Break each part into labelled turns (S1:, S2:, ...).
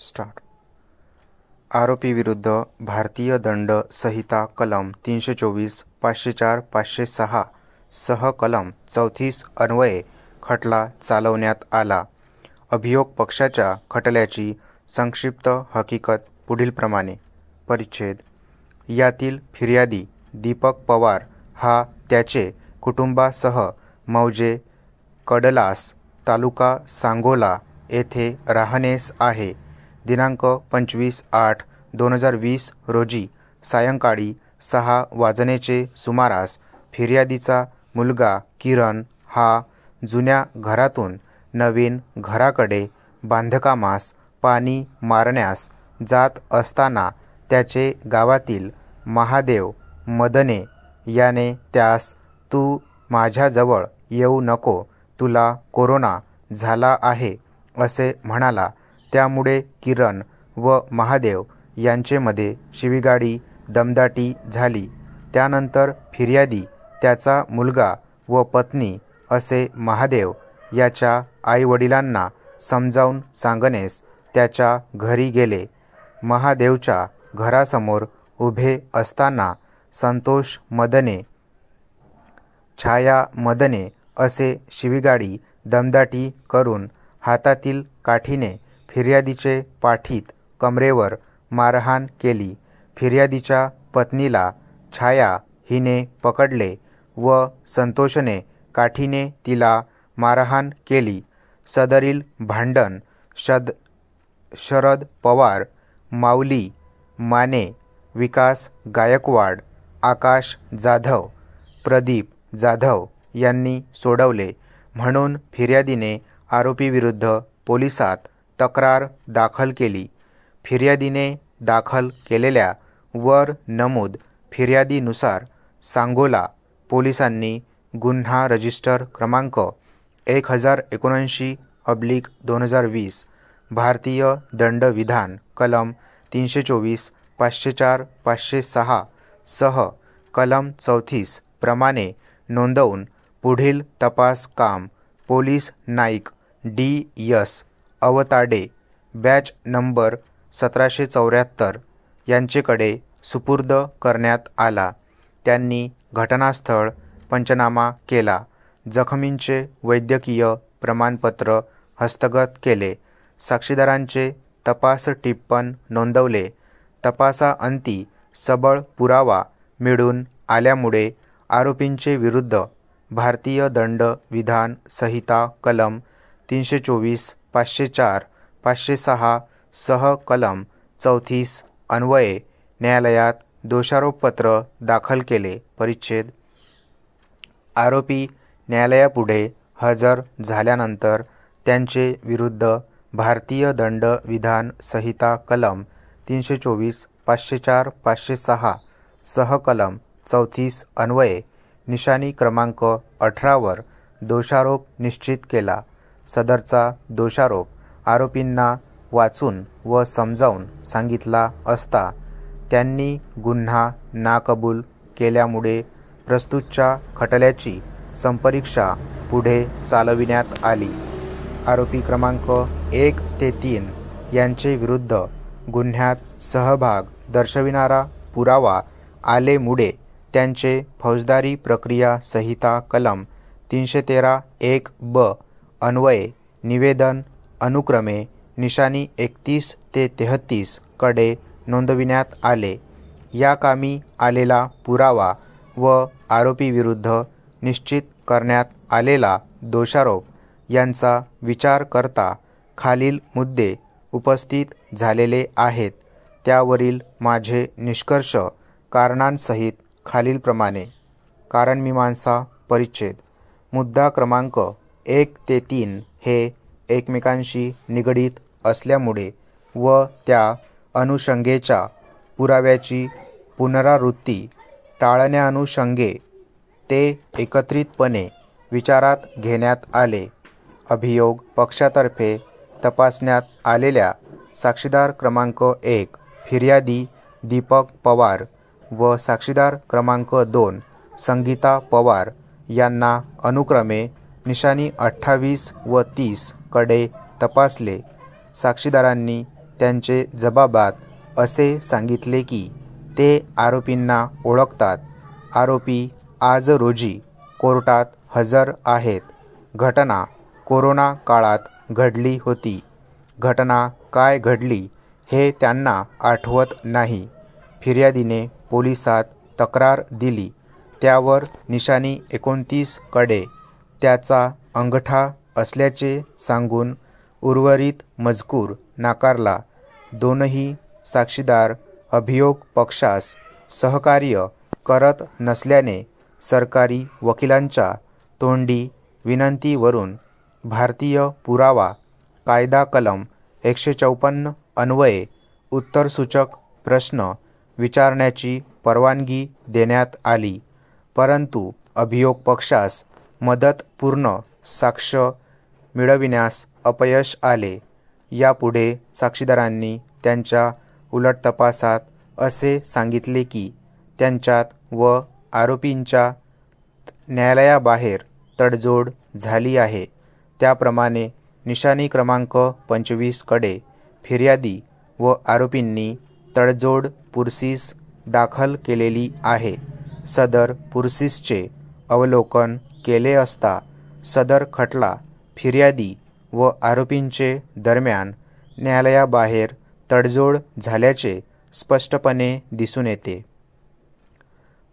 S1: Start. आरोपी विरुद्ध भारतीय दंड संहिता कलम 324, 504, 506 सह कलम 34 अन्वये खटला चालवण्यात आला। अभियोग पक्षाच्या खटल्याची संक्षिप्त हकीकत पुढीलप्रमाणे। परिच्छेद। यातील फिर्यादी दीपक पवार हा त्याचे कुटुंबासह मौजे कडलास तालुका सांगोला येथे राहणेस आहे। दिनांक 25/8/2020 रोजी सायंकाळी 6 वाजण्याचे सुमारास फिर्यादीचा मुलगा किरण हा जुन्या घरातून नवीन घराकडे बांधकामास पाणी मारण्यास जात असताना त्याचे गावातील महादेव मदने याने त्यास "तू माझ्याजवळ येऊ नको, तुला कोरोना झाला आहे" असे म्हणाला। त्यामुळे किरण व महादेव यांचेमध्ये शिवीगाळी दमदाटी झाली। त्यानंतर फिर्यादी त्याचा मुलगा व पत्नी असे महादेव याच्या आईवडिलांना समजावून सांगण्यास त्याच्या घरी गेले। महादेवच्या घरासमोर उभे असताना संतोष मदने, छाया मदने असे शिवीगाळी दमदाटी करून हातातील काठीने फिर्यादीचे पाठीत कमरेवर मारहाण केली। फिर्यादीच्या पत्नीला छाया हिने पकडले व संतोषने काठीने तिला मारहाण केली। सदरील भांडण शरद पवार, माऊली माने, विकास गायकवाड, आकाश जाधव, प्रदीप जाधव यांनी सोडवले म्हणून फिर्यादीने आरोपीविरुद्ध पोलिसात तक्रार दाखल केली। फिर्यादीने दाखल केलेल्या वर नमूद फिर्यादीनुसार सांगोला पोलिसांनी गुन्हा रजिस्टर क्रमांक 1079/2020 भारतीय दंडविधान कलम 324, 504, 506 सह कलम 34 प्रमाणे नोंदवून पुढील तपास काम पोलीस नाईक D.S. अवताडे, बॅच नंबर 1774 यांचेकडे सुपूर्द करण्यात आला। त्यांनी घटनास्थळ पंचनामा केला, जखमींचे वैद्यकीय प्रमाणपत्र हस्तगत केले, साक्षीदारांचे तपास टिप्पण नोंदवले। तपासाअंती सबळ पुरावा मिळून आल्यामुळे आरोपींचे विरुद्ध भारतीय दंड विधान संहिता कलम 324, 504, 506 सह कलम 34 अन्वये न्यायालयात दोषारोपपत्र दाखल केले। परिच्छेद। आरोपी न्यायालयापुढे हजर झाल्यानंतर त्यांचे विरुद्ध भारतीय दंड विधान संहिता कलम 324, 504, 506 सह कलम 34 अन्वये निशाणी क्रमांक 18 वर दोषारोप निश्चित केला। सदरचा दोषारोप आरोपींना वाचून व समजावून सांगितला असता त्यांनी गुन्हा नाकबूल केल्यामुळे प्रस्तुतच्या खटल्याची संपरीक्षा पुढे चालविण्यात आली। आरोपी क्रमांक 1 ते 3 यांचे विरुद्ध गुन्ह्यात सहभाग दर्शविणारा पुरावा आलेमुळे त्यांचे फौजदारी प्रक्रिया संहिता कलम 313(1)(ब) अन्वये निवेदन अनुक्रमे निशाणी 31 ते 33 कडे नोंदविण्यात आले। या कामी आलेला पुरावा व आरोपीविरुद्ध निश्चित करण्यात आलेला दोषारोप यांचा विचार करता खालील मुद्दे उपस्थित झालेले आहेत। त्यावरील माझे निष्कर्ष कारणांसहित खालीलप्रमाणे। कारणमीमांसा परिच्छेद। मुद्दा क्रमांक 1 ते 3 हे एकमेकांशी निगडीत असल्यामुळे व त्या अनुषंगेच्या पुराव्याची पुनरावृत्ती टाळण्यानुषंगे ते एकत्रितपणे विचारात घेण्यात आले। अभियोग पक्षातर्फे तपासण्यात आलेल्या साक्षीदार क्रमांक 1 फिर्यादी दीपक पवार व साक्षीदार क्रमांक 2 संगीता पवार यांना अनुक्रमे निशाणी 28 व 30 कडे तपासले। साक्षीदारांनी त्यांचे जबाबात असे सांगितले की ते आरोपींना ओळखतात. आरोपी आज रोजी कोर्टात हजर आहेत. घटना कोरोना काळात घडली होती. घटना काय घडली हे त्यांना आठवत नाही. फिर्यादीने पोलिसात तक्रार दिली. त्यावर निशाणी 29 कडे त्याचा अंगठा असल्याचे सांगून उर्वरित मजकूर नाकारला. दोनही साक्षीदार अभियोग पक्षास सहकार्य करत नसल्याने सरकारी वकिलांच्या तोंडी विनंतीवरून भारतीय पुरावा कायदा कलम 154 अन्वये उत्तरसूचक प्रश्न विचारण्याची परवानगी देण्यात आली. परंतु अभियोग पक्षास मदतपूर्ण साक्ष मिळविण्यास अपयश आले. यापुढे साक्षीदारांनी त्यांच्या उलटतपासात असे सांगितले की त्यांच्यात व आरोपींच्या न्यायालयाबाहेर तडजोड झाली आहे. त्याप्रमाणे निशाणी क्रमांक 25 कडे फिर्यादी व आरोपींनी तडजोड पुर्सीस दाखल केलेली आहे. सदर पुर्सीसचे अवलोकन केले असता सदर खटला फिर्यादी व आरोपींचे दरम्यान न्यायालयाबाहेर तडजोड झाल्याचे स्पष्टपणे दिसून येते.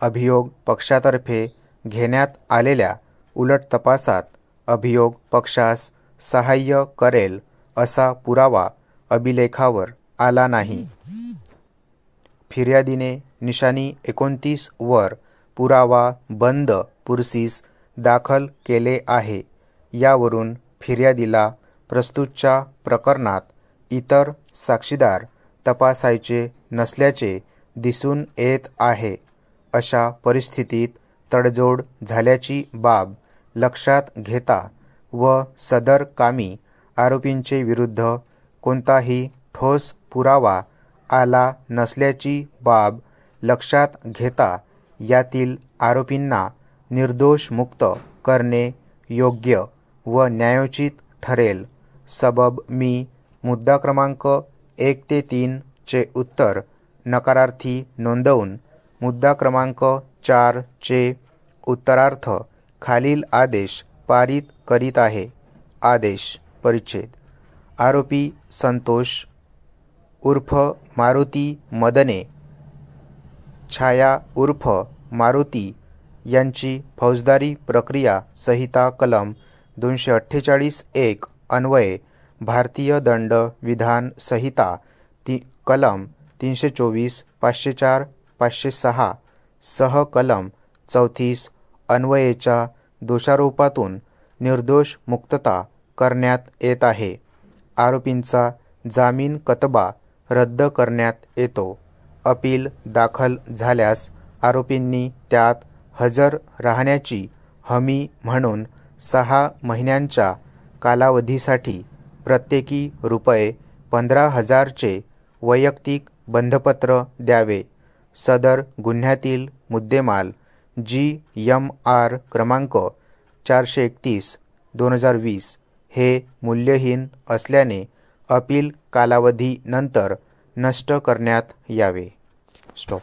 S1: अभियोग पक्षातर्फे घेण्यात आलेल्या उलटतपासात अभियोग पक्षास सहाय्य करेल असा पुरावा अभिलेखावर आला नाही. फिर्यादीने निशाणी 29 वर पुरावा बंद पुर्सीस दाखल केले आहे. यावरून फिर्यादीला प्रस्तुतच्या प्रकरणात इतर साक्षीदार तपासायचे नसल्याचे दिसून येत आहे. अशा परिस्थितीत तडजोड झाल्याची बाब लक्षात घेता व सदर कामी आरोपींचे विरुद्ध कोणताही ठोस पुरावा आला नसल्याची बाब लक्षात घेता यातील आरोपींना निर्दोष मुक्त करणे योग्य व न्यायोचित ठरेल. सबब मी मुद्दा क्रमांक 1 ते 3 चे उत्तर नकारार्थी नोंदवून मुद्दा क्रमांक 4 चे उत्तरार्थ खालील आदेश पारित करीत आहे. आदेश परिच्छेद. आरोपी संतोष उर्फ मारुती मदने छाया उर्फ मारुती यांची फौजदारी प्रक्रिया संहिता कलम 248(1) अन्वये भारतीय दंड विधान संहिता कलम 324, 504, 506 सह कलम 34 अन्वयेच्या दोषारोपातून निर्दोष मुक्तता करण्यात येत आहे. आरोपींचा जामीन कतबा रद्द करण्यात येतो. अपील दाखल झाल्यास आरोपींनी त्यात हजर राहण्याची हमी म्हणून 6 महिन्यांच्या कालावधीसाठी प्रत्येकी ₹15,000 चे वैयक्तिक बंधपत्र द्यावे. सदर गुन्ह्यातील मुद्देमाल GMR क्रमांक 431/2020 हे मूल्यहीन असल्याने अपील कालावधीनंतर नष्ट करण्यात यावे. स्टॉप.